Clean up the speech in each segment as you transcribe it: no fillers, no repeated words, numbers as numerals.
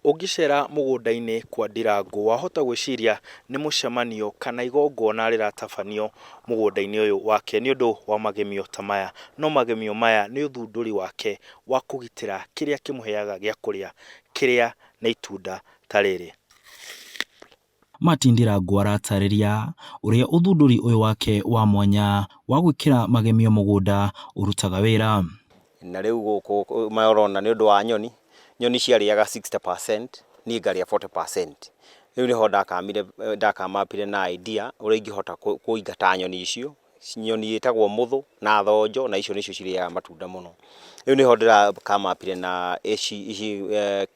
Ũngĩcera mũgũnda-inĩ kwa Ndirangu wahota gwĩciria nĩ mũcemanio kana igongona rĩratabanio mũgũnda-inĩ ũyũ wake nĩ ũndũ wa magemio ta maya. No magemio maya nĩ ũthundũri wake wa kũgitĩra kĩrĩa kĩmũheaga gĩa kũrĩa, kĩrĩa nĩ itunda ta rĩrĩ. Martin Ndirangu aratarĩria ũrĩa ũthundũri ũyũ wake wa mwanya wa gwĩkĩra magemio mũgũnda ũrutaga wĩra. Na rĩu gũkũ marona nĩ ũndũ wa nyoni, nyoni ciarĩaga 60%, niĩ ngarĩa 40%. Rĩu nĩho ndakamapire na idea ũrĩa ingĩhota kũingata nyoni icio. Nyoni ĩtagwo mũthũ na thonjo, na icio nĩcio cirĩaga matunda mũno. Rĩu nĩho ndakamapire na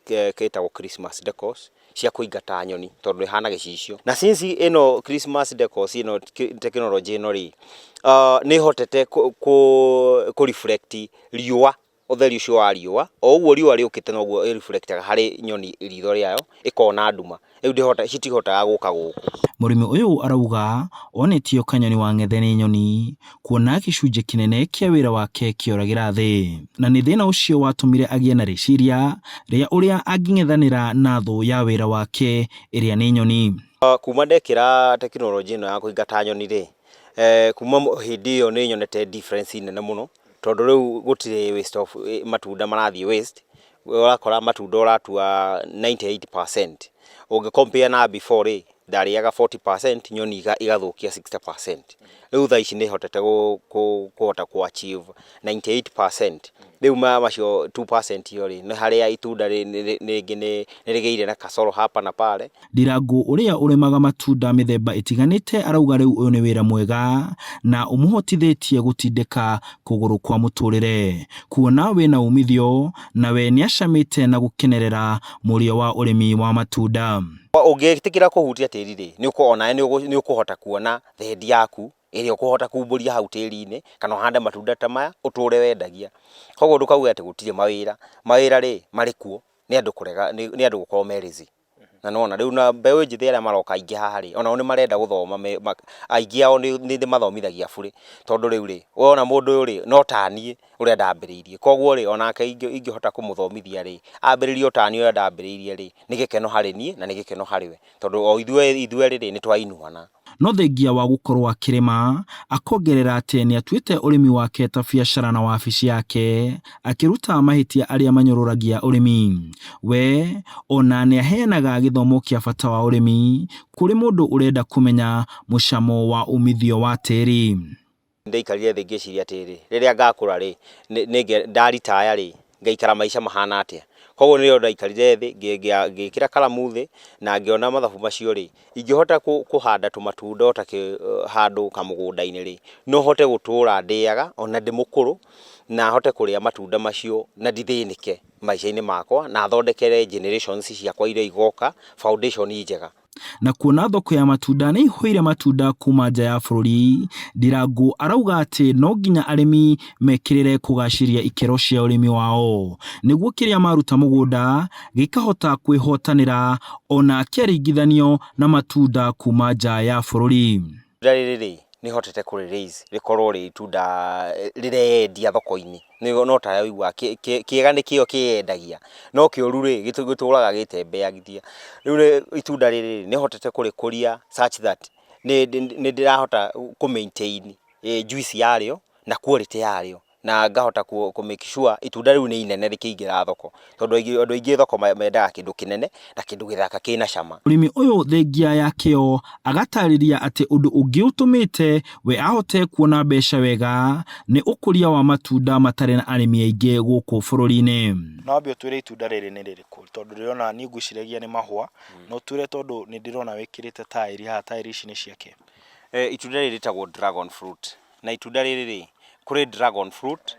gĩtagwo Christmas decors cia kũingata nyoni tondũ ĩhana gĩcicio. Na since ĩno Christmas decors ĩno tekinoronjĩ ĩno rĩ, nĩ hotete kũ reflect riũa, ũtheri ũcio wa riũa, o ũguo riũa rĩũkĩte noguo reflectaga harĩ nyoni ritho rĩayo ĩkona nduma. Rĩu citihotaga gũka gũkũ. Mũrĩmi ũyũ arauga onetio kanyoni wa ng'ethe nĩ nyoni, kuona gĩcunjĩ kĩnene kĩa wĩra wake kĩoragĩra thĩ, na nĩ thĩna ũcio watũmire agĩe na rĩciria rĩa ũrĩa angĩng'ethanĩra na thũ ya wĩra wake ĩrĩa nĩ nyoni. Kuma ndekĩra tekinoronjĩ ĩno ya kũingata nyoni rĩ, kuma hĩndĩ ĩyo nĩ nyonete difference nene mũno, tondũ rĩu gũtirĩ waste of matunda marathiĩ waste. Ũrakora matunda ũratua 98%. Ũngĩ compare na before rĩ, ndarĩaga 40%, nyoni igathũkia 60%. Rĩu thaa ici nĩ hotete kũhota kũ-achieve 98%. Rĩu macio 2% yo rĩ, nĩ harĩa itunda nĩ rĩgĩire na kasoro hapa na pale. Ndirangu ũrĩa ũrĩmaga matunda mĩthemba ĩtiganĩte arauga rĩu ũyũ nĩ wĩra mwega na ũmũhotithĩtie gũtindĩka kũgũrũ kwa mũtũrĩre, kuona wĩna umithio na we nĩacamĩte na gũkenerera mũrĩo wa ũrĩmi wa matunda. Ũngĩtĩkĩra kũhutia tĩri rĩ, nĩ ũkũhota kuona thendi yaku ĩrĩa ũkũhota kumbũria hau tĩri-inĩ, kana ũhande matunda ta maya ũtũre wendagia. Koguo ndũkauge atĩ gũtirĩ mawĩra rĩ marĩ kuo, nĩ andũ gũkorwo merizi. Na nona rĩu na mbeũ njĩthĩ arĩa maroka aingĩ haha rĩ, onao nĩ marenda gũthoma, aingĩ ao nĩ mathomithagia bure, tondũ rĩu rĩ, wona mũndũ ũyũ rĩ no taniĩ ũrĩa ndambĩrĩirie. Koguo rĩ, onake ingĩhota kũmũthomithia rĩ, ambĩrĩrie taniĩ ũrĩa ndambĩrĩirie rĩ, nĩ gĩkeno harĩ niĩ na nĩ gĩkeno harĩ we, tondũ o ithuĩ rĩ nĩ twainuana. No thengia wa gũkorwo akĩrĩma, akongerera atĩ nĩ atuĩte ũrĩmi wake ta biacara na wabici yake, akĩruta mahĩtia arĩa manyũrũragia ũrĩmi. We ona nĩ aheanaga gĩthomo kĩa bata wa ũrĩmi kũrĩ mũndũ ũrenda kũmenya mũcamo wa umithio wa tĩri. Ndaikarire thĩ ngĩciria atĩrĩ, rĩrĩa ngakũra rĩ, ndaritaya rĩ, ngaikara maica mahana atĩa. Koguo nĩrĩo ndaikarire thĩ ngĩkĩra karamu thĩ na ngĩona mathabu macio rĩ, ingĩhota kũhanda tũmatunda ta handũ kamũgũnda-inĩ rĩ, no hote gũtũra ndĩaga ona ndĩ mũkũrũ, na hote kũrĩa matunda macio na ndithĩnĩke maica-inĩ makwa, na thondekere generations ciakwa iria igoka foundation njega. Na kuona thoko ya matunda nĩ ihũire matunda kuma nja ya bũrũri, Ndirangu arauga atĩ no nginya arĩmi mekĩrĩre kũgacĩria ikero cia ũrĩmi wao, nĩguo kĩrĩa maruta mũgũnda gĩkahota kwĩhotanĩra ona kĩaringithanio na matunda kuma nja ya bũrũri. Itunda rĩrĩ rĩ, nĩ hotete kũrĩ-raise rĩkorwo rĩ itunda rĩrendia thoko-inĩ. No ta ũigua kĩega nĩkĩo kĩyendagia, no kĩũru rĩ gĩtũraga gĩtembeagithia. Rĩu itunda rĩrĩ nĩ hotete kũrĩkũria such that nĩ ndĩrahota kũ-maintain juice yarĩo na quality yarĩo, na ngahota make sure itunda rĩu nĩ inene rĩkĩingĩra thoko, tondũ andũ aingĩ thoko mendaga kĩndũ kĩnene na kĩndũ gĩthaka kĩna cama. Mũrĩmi ũyũ thengia yakĩo agatarĩria atĩ ũndũ ũngĩ ũtũmĩte we ahote kuona mbeca wega nĩ ũkũria wa matunda matarĩ na arĩmi aingĩ gũkũ bũrũri-inĩ. No wambe ũtwĩre itunda rĩrĩ nĩ rĩrĩkũ, tondũ ndĩrona niĩ ngwĩciragia nĩ mahũa, no ũtwĩre tondũ nĩ ndĩrona wĩkĩrĩte taĩri haha, taĩri ici nĩ ciake. Itunda rĩrĩ rĩtagwo dragon fruit, na itunda rĩrĩ rĩ, kũrĩ dragon fruit,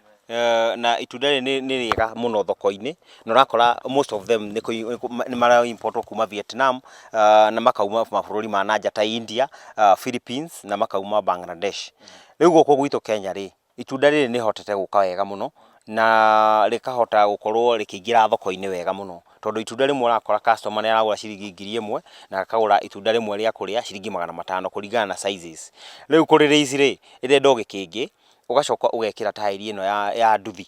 na itunda rĩrĩ nĩ rĩega mũno thoko-inĩ, na ũrakora most of them nĩ mara import kuma Vietnam, na makauma mabũrũri ma nanja ta India, Philippines na makauma Bangladesh. Rĩu gũkũ gwitũ Kenya rĩ, itunda rĩrĩ nĩ hotete gũka wega mũno na rĩkahota gũkorwo rĩkĩingĩra thoko-inĩ wega mũno, tondũ itunda rĩmwe ũrakora customer nĩ aragũra ciringi 1000 na akagũra itunda rĩmwe rĩa kũrĩa ciringi 500 kũringana na sizes. Rĩu kũrĩ raise rĩ, ĩrenda ũgĩkĩngĩ ũgacoka ũgekĩra taĩri ĩno ya nduthi,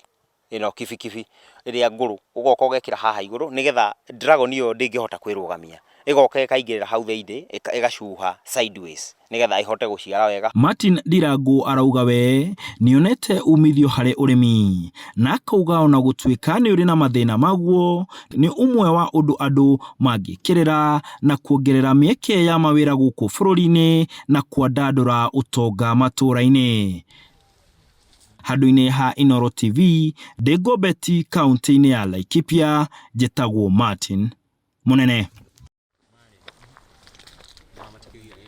ino kibikibi iria nguru ugoka ugekira haha iguru nigetha dragon iyo ndingihota kwirugamia igoka ikaingirira hau thĩinĩ igacuha sideways nigetha ihote guciara wega. Martin Ndirangu arauga we nionete umithio harĩ ũrĩmi na akauga ona gũtuĩka nĩ ũrĩ na mathĩna maguo nĩ ũmwe wa ũndũ andũ mangĩkĩrĩra na kuongerera mĩeke ya mawĩra gũkũ bũrũri-inĩ na kwandandũra ũtonga matũũra-inĩ. Handũ-inĩ ha Inooro TV, ndĩ Ngobeti kaunti-inĩ ya Laikipia, njĩtagwo Martin Mũnene.